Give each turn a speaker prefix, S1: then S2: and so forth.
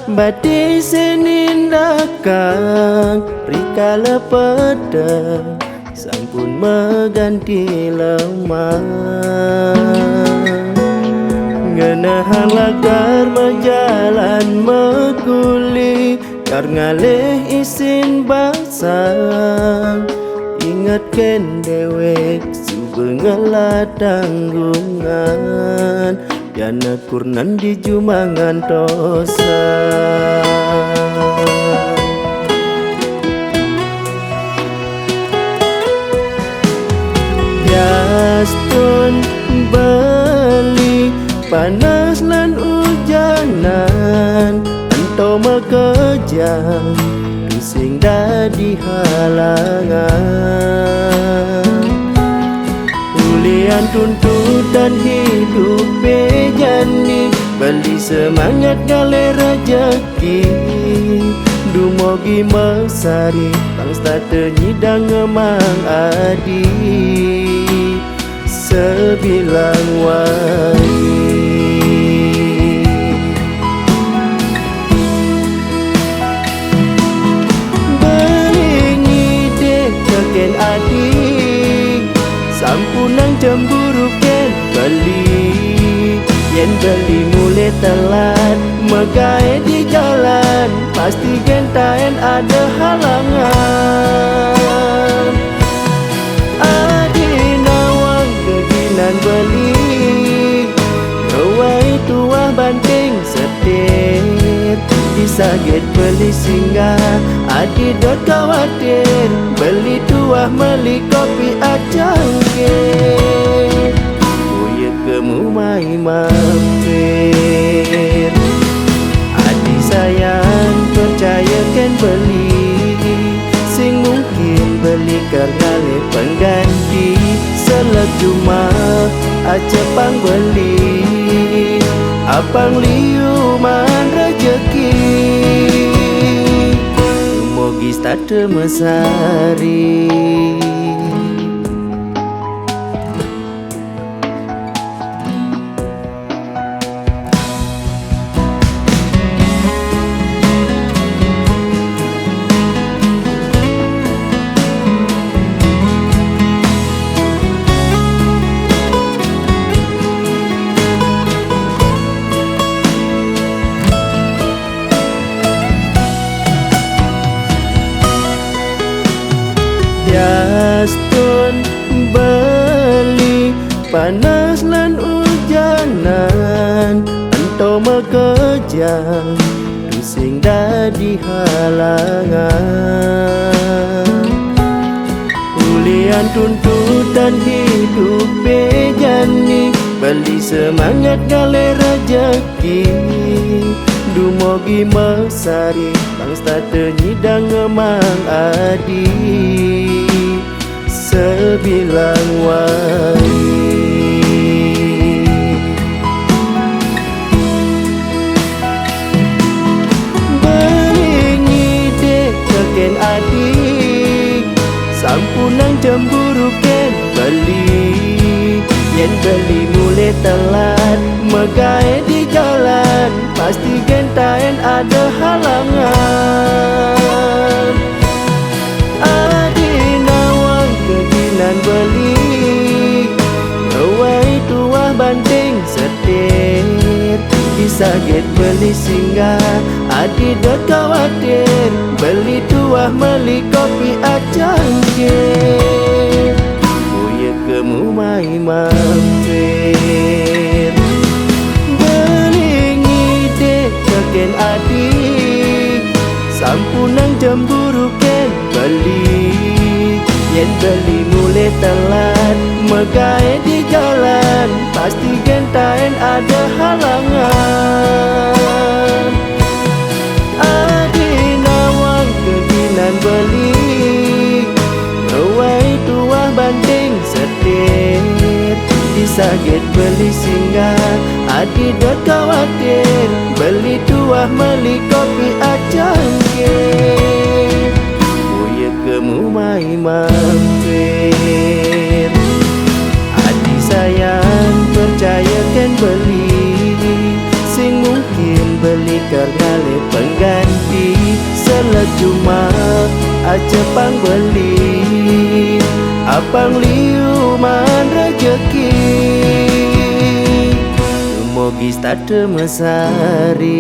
S1: Bati senindakang rikala pedang sampun mengganti lemah. Ngenahan lagar menjalan meguli kar ngalih isin basang. Ingatkan dewek subengala tanggungan Yana kurnan di jumangan tosa. Yastun beli panas lan ujanan Ento mekejang bising dadi halangan. Ulian tuntutan hidup bejani beli semangat gale rejeki. Dumogi mesari bangsa tenyidang ngemang adi sebilang wai. Belingi dek keken adik sampunang cemburu ken beli. Yen beli mulai telat megai di jalan pasti gentaen ada halangan. Adi nawang keginan beli gawai tuah banting setir. Disaget beli singgah adi dot khawatir beli tuah meli kopi acangkir. Kemu mai mampir adi sayang percayakan beli sing mungkin beli kargale pengganti selek cuma acepang beli apang liuman rejeki. Mogi starte mesari Yastun beli panas lan ujanan Ento mekejang bising dadi halangan. Ulian tuntutan hidup bejani beli semangat gale rejeki. Dumogi mesari bangsa tenyidang ngemang adi sebilang wai. Belingi dek keken adik sampunang cemburu ken beli. Yen beli mulai telat megai di jalan pasti gentaen ada halangan. Adi nawang keginan beli gawai tuah banting setir. Disaget beli singgah adi dot khawatir beli tuah meli kopi acangkir. Kemu mai mampir belingi dek keken adik sampunang cemburu ken beli. Yen beli mulai telat megai di jalan pasti gentaen ada halangan. Adi nawang keginan beli gawai tuah banting setir. Disaget beli singgah adi dot khawatir beli tuah meli kopi acangkir. Uye kemu mai mampir adi sayang percayakan beli sing mungkin beli kargale pengganti selejuma aja pang beli apang liuman rejeki Mogi starte mesari